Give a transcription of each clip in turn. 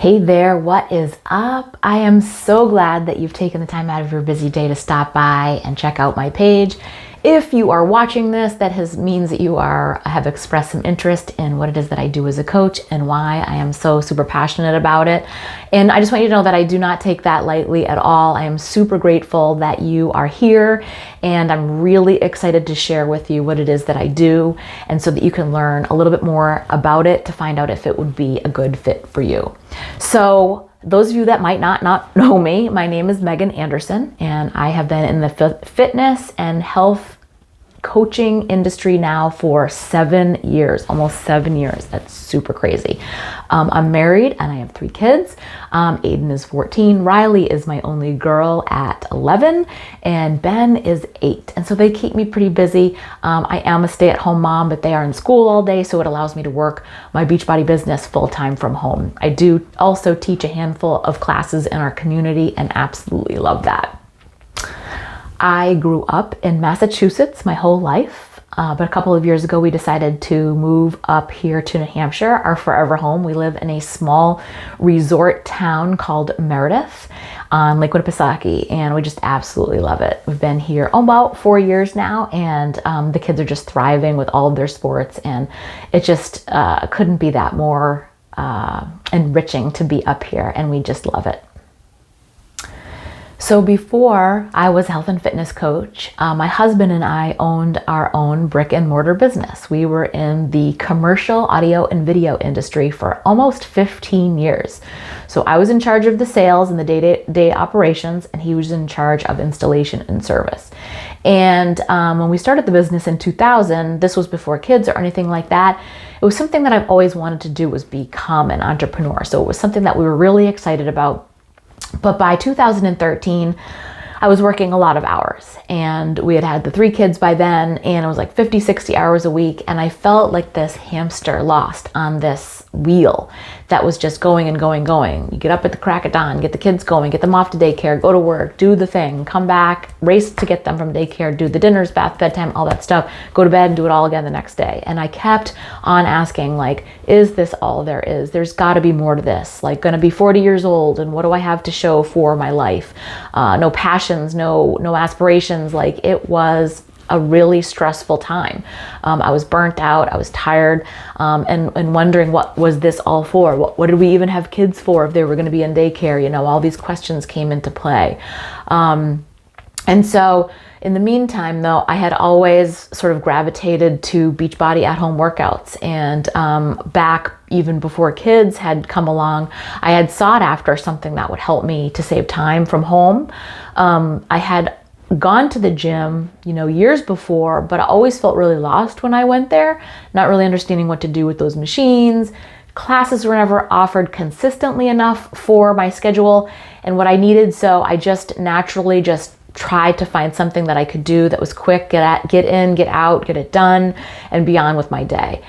Hey there, what is up? I am so glad that you've taken the time out of your busy day to stop by and check out my page. If you are watching this, that means that you have expressed some interest in what it is that I do as a coach and why I am so super passionate about it. And I just want you to know that I do not take that lightly at all. I am super grateful that you are here, and I'm really excited to share with you what it is that I do, and so that you can learn a little bit more about it to find out if it would be a good fit for you. So those of you that might not know me, my name is Meggin Anderson, and I have been in the fitness and health coaching industry now for 7 years, almost 7 years. That's super crazy. I'm married and I have 3 kids. Aiden is 14, Riley is my only girl at 11, and Ben is 8. And so they keep me pretty busy. I am a stay-at-home mom, but they are in school all day, so it allows me to work my Beachbody business full-time from home. I do also teach a handful of classes in our community and absolutely love that. I grew up in Massachusetts my whole life, but a couple of years ago we decided to move up here to New Hampshire, our forever home. We live in a small resort town called Meredith on Lake Winnipesaukee, and we just absolutely love it. We've been here about 4 years now, and the kids are just thriving with all of their sports, and it just couldn't be that more enriching to be up here, and we just love it. So before I was a health and fitness coach, my husband and I owned our own brick and mortar business. We were in the commercial audio and video industry for almost 15 years. So I was in charge of the sales and the day-to-day operations, and he was in charge of installation and service. And when we started the business in 2000, this was before kids or anything like that, it was something that I've always wanted to do, was become an entrepreneur. So it was something that we were really excited about. But by 2013, I was working a lot of hours, and we had the 3 kids by then, and it was like 50, 60 hours a week. And I felt like this hamster lost on this wheel that was just going and going, going. You get up at the crack of dawn, get the kids going, get them off to daycare, go to work, do the thing, come back, race to get them from daycare, do the dinners, bath, bedtime, all that stuff, go to bed and do it all again the next day. And I kept on asking, like, is this all there is? There's got to be more to this. Like, gonna be 40 years old, and what do I have to show for my life? No passions, no aspirations. Like, it was a really stressful time. I was burnt out, I was tired, and wondering, what was this all for? What did we even have kids for if they were going to be in daycare? You know, all these questions came into play. And so in the meantime, though, I had always sort of gravitated to Beachbody at-home workouts. And back even before kids had come along, I had sought after something that would help me to save time from home. I had gone to the gym, years before, but I always felt really lost when I went there, not really understanding what to do with those machines. Classes were never offered consistently enough for my schedule and what I needed, so I just naturally tried to find something that I could do that was quick, get in, get out, get it done, and be on with my day.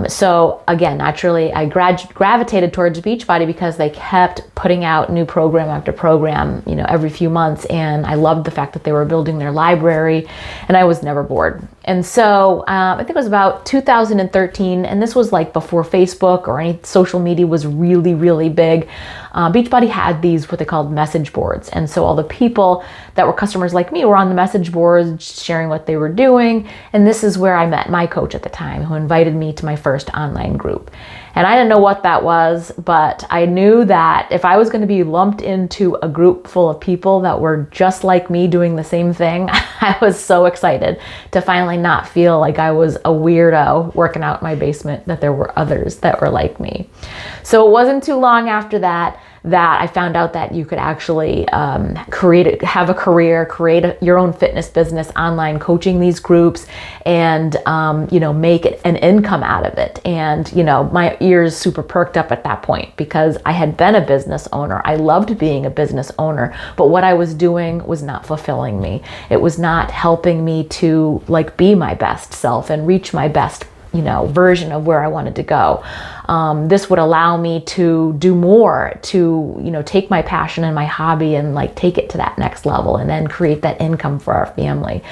So again, naturally, I gravitated towards Beachbody because they kept putting out new program after program, every few months. And I loved the fact that they were building their library, and I was never bored. And so I think it was about 2013, and this was like before Facebook or any social media was really, really big. Beachbody had these, what they called message boards. And so all the people that were customers like me were on the message boards sharing what they were doing. And this is where I met my coach at the time, who invited me to my first online group. And I didn't know what that was, but I knew that if I was going to be lumped into a group full of people that were just like me doing the same thing, I was so excited to finally not feel like I was a weirdo working out in my basement, that there were others that were like me. So it wasn't too long after that I found out that you could actually have a career, create your own fitness business online, coaching these groups, and make an income out of it. And my ears super perked up at that point, because I had been a business owner. I loved being a business owner, but what I was doing was not fulfilling me. It was not helping me to be my best self and reach my best version of where I wanted to go. This would allow me to do more, to, take my passion and my hobby and take it to that next level, and then create that income for our family.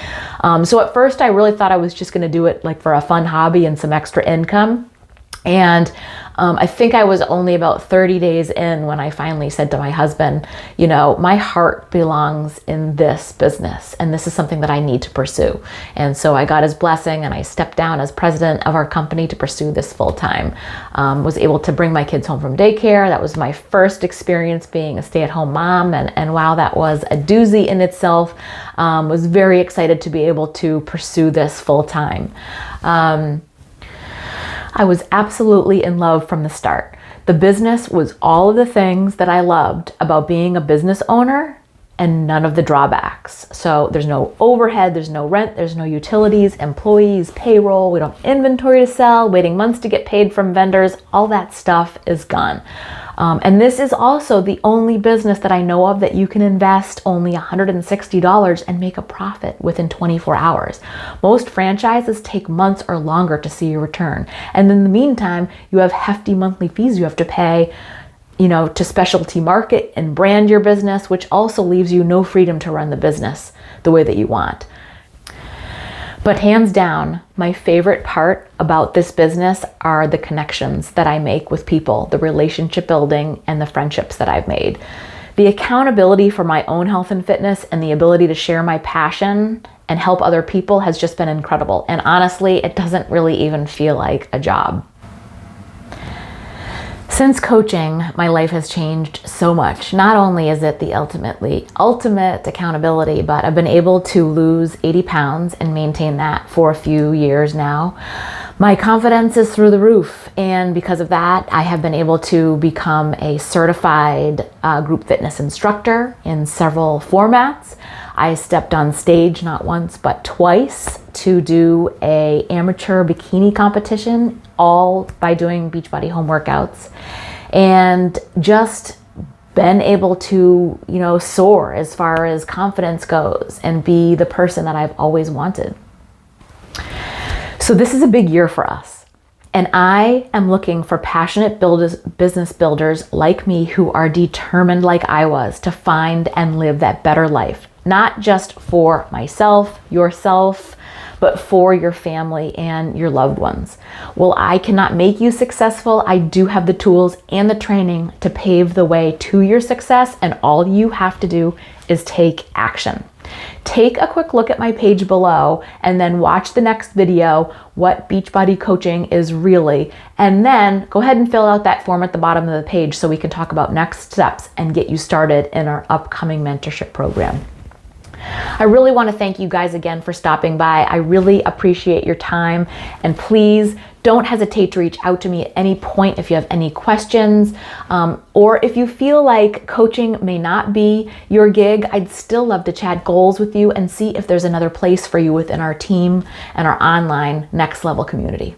So at first I really thought I was just going to do it for a fun hobby and some extra income. And I think I was only about 30 days in when I finally said to my husband, you know, my heart belongs in this business and this is something that I need to pursue. And so I got his blessing and I stepped down as president of our company to pursue this full time. Was able to bring my kids home from daycare. That was my first experience being a stay-at-home mom. And wow, that was a doozy in itself. Was very excited to be able to pursue this full time. I was absolutely in love from the start. The business was all of the things that I loved about being a business owner and none of the drawbacks. So there's no overhead, there's no rent, there's no utilities, employees, payroll, we don't have inventory to sell, waiting months to get paid from vendors, all that stuff is gone. And this is also the only business that I know of that you can invest only $160 and make a profit within 24 hours. Most franchises take months or longer to see a return. And in the meantime, you have hefty monthly fees you have to pay, you know, to specialty market and brand your business, which also leaves you no freedom to run the business the way that you want. But hands down, my favorite part about this business are the connections that I make with people, the relationship building and the friendships that I've made. The accountability for my own health and fitness and the ability to share my passion and help other people has just been incredible. And honestly, it doesn't really even feel like a job. Since coaching, my life has changed so much. Not only is it the ultimate accountability, but I've been able to lose 80 pounds and maintain that for a few years now. My confidence is through the roof, and because of that, I have been able to become a certified group fitness instructor in several formats. I stepped on stage not once but twice to do an amateur bikini competition, all by doing Beachbody home workouts, and just been able to, you know, soar as far as confidence goes and be the person that I've always wanted. So this is a big year for us. And I am looking for passionate business builders like me who are determined like I was to find and live that better life. Not just for myself, yourself, but for your family and your loved ones. Well, I cannot make you successful. I do have the tools and the training to pave the way to your success, and all you have to do is take action. Take a quick look at my page below and then watch the next video, what Beachbody coaching is really, and then go ahead and fill out that form at the bottom of the page so we can talk about next steps and get you started in our upcoming mentorship program. I really want to thank you guys again for stopping by. I really appreciate your time, and please don't hesitate to reach out to me at any point if you have any questions, or if you feel like coaching may not be your gig. I'd still love to chat goals with you and see if there's another place for you within our team and our online next level community.